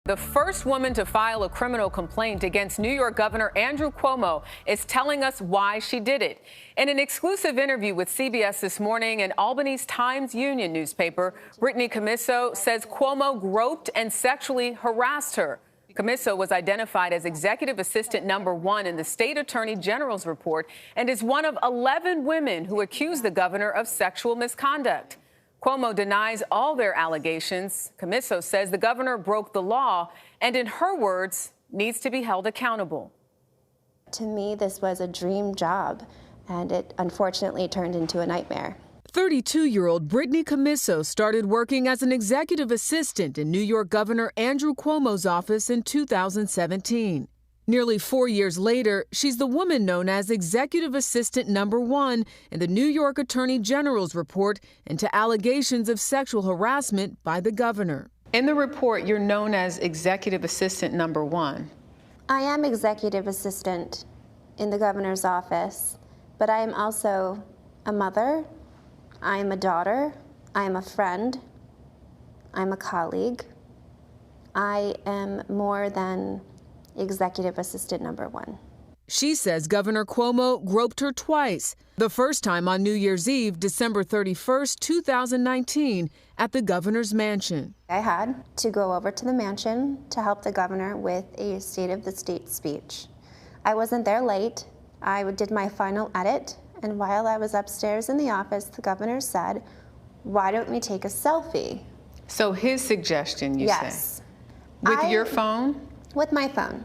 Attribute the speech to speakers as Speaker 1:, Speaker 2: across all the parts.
Speaker 1: The first woman to file a criminal complaint against New York Governor Andrew Cuomo is telling us why she did it. In an exclusive interview with CBS this morning and Albany's Times-Union newspaper, Brittany commisso says Cuomo groped and sexually harassed her. Commisso was identified as executive assistant number 1 in the state attorney general's report and is one of 11 women who accused the governor of sexual misconduct. Cuomo denies all their allegations. Commisso says the governor broke the law and, in her words, needs to be held accountable.
Speaker 2: To me, this was a dream job, and it unfortunately turned into a nightmare.
Speaker 3: 32-year-old Brittany Commisso started working as an executive assistant in New York Governor Andrew Cuomo's office in 2017. Nearly 4 years later, she's the woman known as Executive Assistant Number 1 in the New York Attorney General's report into allegations of sexual harassment by the governor.
Speaker 1: In the report, you're known as Executive Assistant Number 1.
Speaker 2: I am executive assistant in the governor's office, but I am also a mother, I am a daughter, I am a friend, I'm a colleague. I am more than executive assistant number 1.
Speaker 3: She says Governor Cuomo groped her twice, the first time on New Year's Eve, December 31st, 2019, at the governor's mansion.
Speaker 2: I had to go over to the mansion to help the governor with a State of the State speech. I wasn't there late. I did my final edit, and while I was upstairs in the office, the governor said, "Why don't we take a selfie?"
Speaker 1: So his suggestion, you say?
Speaker 2: Yes.
Speaker 1: With your phone?
Speaker 2: With my phone.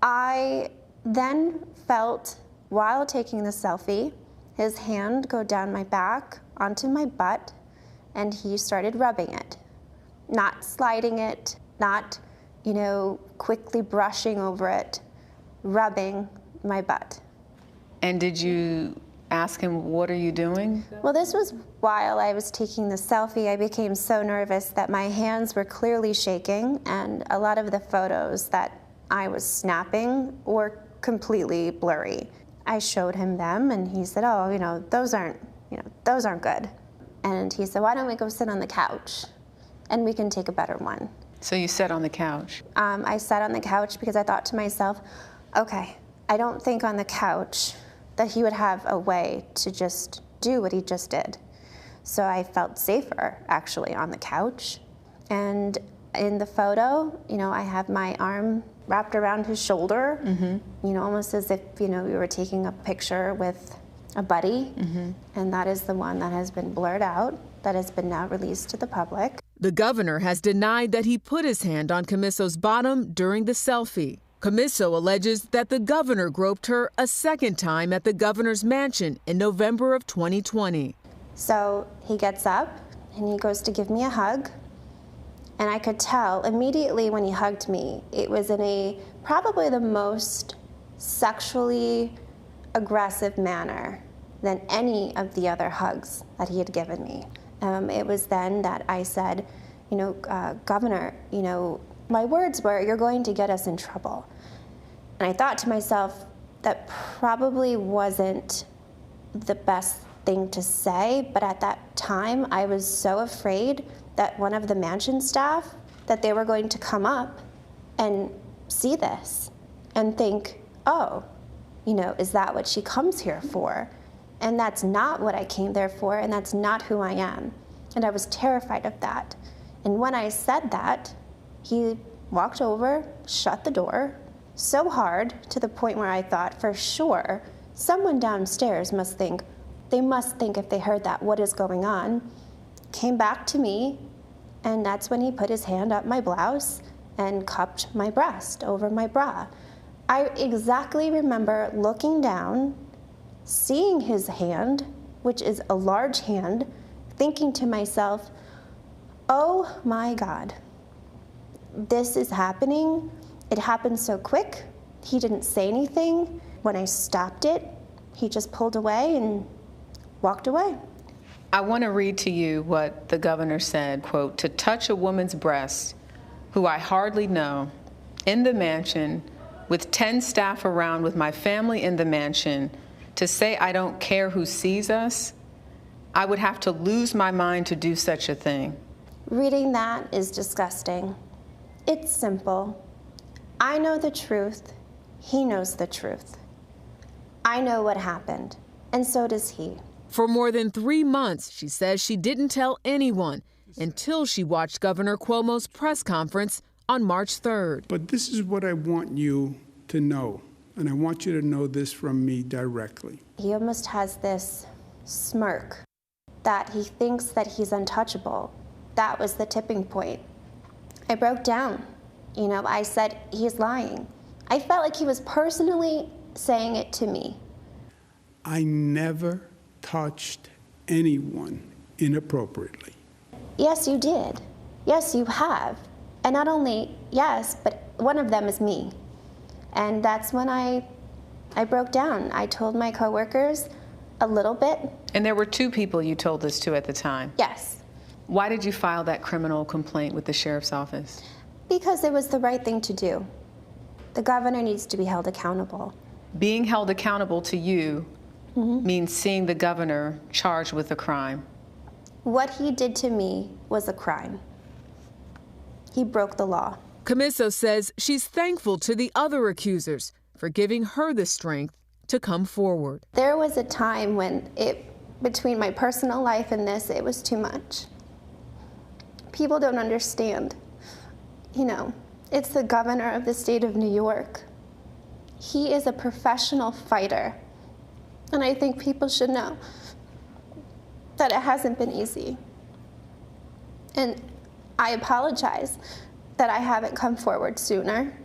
Speaker 2: I then felt, while taking the selfie, his hand go down my back onto my butt, and he started rubbing it. Not sliding it, not, quickly brushing over it, rubbing my butt.
Speaker 1: And did you ask him, what are you doing?
Speaker 2: Well, this was while I was taking the selfie. I became so nervous that my hands were clearly shaking, and a lot of the photos that I was snapping were completely blurry. I showed him them, and he said, "Oh, those aren't good." And he said, "Why don't we go sit on the couch, and we can take a better one."
Speaker 1: So you sat on the couch?
Speaker 2: I sat on the couch because I thought to myself, okay, I don't think on the couch that he would have a way to just do what he just did. So I felt safer, actually, on the couch. And in the photo, I have my arm wrapped around his shoulder, almost as if, we were taking a picture with a buddy. And that is the one that has been blurred out, that has been now released to the public.
Speaker 3: The governor has denied that he put his hand on Commisso's bottom during the selfie. Commisso alleges that the governor groped her a second time at the governor's mansion in November of 2020.
Speaker 2: So he gets up and he goes to give me a hug. And I could tell immediately when he hugged me, it was in probably the most sexually aggressive manner than any of the other hugs that he had given me. It was then that I said, Governor, my words were, "You're going to get us in trouble." And I thought to myself, that probably wasn't the best thing to say, but at that time, I was so afraid that one of the mansion staff, that they were going to come up and see this and think, oh, is that what she comes here for? And that's not what I came there for, and that's not who I am. And I was terrified of that. And when I said that, he walked over, shut the door so hard to the point where I thought, for sure, someone downstairs must think if they heard that, what is going on? Came back to me, and that's when he put his hand up my blouse and cupped my breast over my bra. I exactly remember looking down, seeing his hand, which is a large hand, thinking to myself, oh my God, this is happening. It happened so quick. He didn't say anything. When I stopped it, he just pulled away and walked away.
Speaker 1: I want to read to you what the governor said, quote, "To touch a woman's breast, who I hardly know, in the mansion, with 10 staff around, with my family in the mansion, to say I don't care who sees us, I would have to lose my mind to do such a thing."
Speaker 2: Reading that is disgusting. It's simple. I know the truth. He knows the truth. I know what happened, and so does he.
Speaker 3: For more than 3 months, she says she didn't tell anyone until she watched Governor Cuomo's press conference on March 3rd.
Speaker 4: But this is what I want you to know, and I want you to know this from me directly.
Speaker 2: He almost has this smirk that he thinks that he's untouchable. That was the tipping point. I broke down. I said, he's lying. I felt like he was personally saying it to me.
Speaker 4: I never touched anyone inappropriately.
Speaker 2: Yes, you did. Yes, you have. And not only yes, but one of them is me. And that's when I broke down. I told my coworkers a little bit.
Speaker 1: And there were 2 people you told this to at the time?
Speaker 2: Yes.
Speaker 1: Why did you file that criminal complaint with the sheriff's office?
Speaker 2: Because it was the right thing to do. The governor needs to be held accountable.
Speaker 1: Being held accountable to you means seeing the governor charged with a crime.
Speaker 2: What he did to me was a crime. He broke the law.
Speaker 3: Commisso says she's thankful to the other accusers for giving her the strength to come forward.
Speaker 2: There was a time when between my personal life and this, it was too much. People don't understand. It's the governor of the state of New York. He is a professional fighter. And I think people should know that it hasn't been easy. And I apologize that I haven't come forward sooner.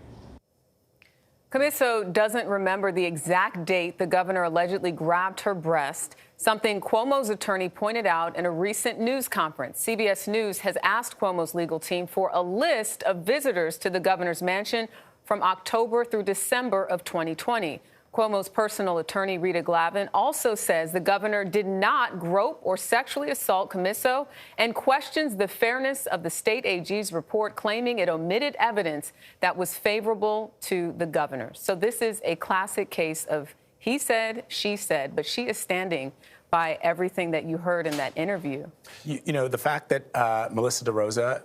Speaker 1: Commisso doesn't remember the exact date the governor allegedly grabbed her breast, something Cuomo's attorney pointed out in a recent news conference. CBS News has asked Cuomo's legal team for a list of visitors to the governor's mansion from October through December of 2020. Cuomo's personal attorney, Rita Glavin, also says the governor did not grope or sexually assault Commisso and questions the fairness of the state AG's report, claiming it omitted evidence that was favorable to the governor. So this is a classic case of he said, she said, but she is standing by everything that you heard in that interview.
Speaker 5: The fact that Melissa DeRosa,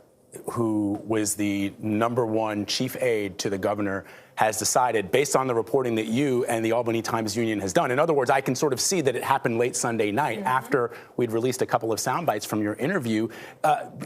Speaker 5: who was the #1 chief aide to the governor, has decided, based on the reporting that you and the Albany Times-Union has done. In other words, I can sort of see that it happened late Sunday night after we'd released a couple of sound bites from your interview,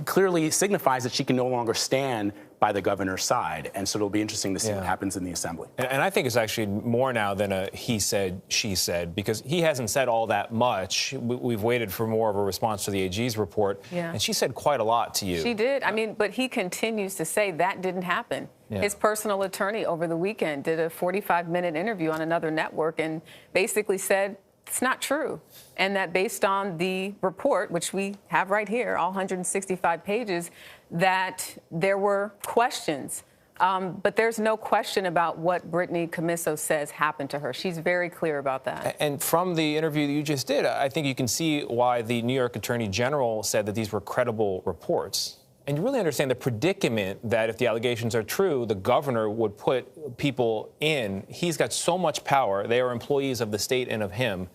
Speaker 5: clearly signifies that she can no longer stand by the governor's side. And so it'll be interesting to see what happens in the assembly.
Speaker 6: And I think it's actually more now than a he said, she said, because he hasn't said all that much. We've waited for more of a response to the AG's report.
Speaker 1: Yeah.
Speaker 6: And she said quite a lot to you.
Speaker 1: She did. But he continues to say that didn't happen. Yeah. His personal attorney over the weekend did a 45-minute interview on another network and basically said it's not true. And that based on the report, which we have right here, all 165 pages, that there were questions. But there's no question about what Brittany Commisso says happened to her. She's very clear about that.
Speaker 6: And from the interview that you just did, I think you can see why the New York Attorney General said that these were credible reports. And you really understand the predicament that if the allegations are true, the governor would put people in. He's got so much power. They are employees of the state and of him.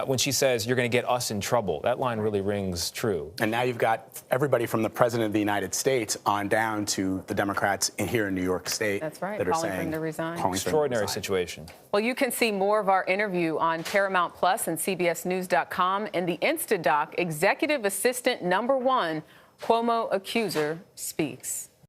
Speaker 6: When she says, you're going to get us in trouble, that line really rings true.
Speaker 5: And now you've got everybody from the president of the United States on down to the Democrats here in New York State.
Speaker 1: That's right.
Speaker 5: That are
Speaker 1: calling
Speaker 5: saying,
Speaker 1: for him to resign.
Speaker 6: Extraordinary situation.
Speaker 1: Well, you can see more of our interview on Paramount Plus and CBSNews.com and the Instadoc Executive Assistant #1 Cuomo Accuser Speaks.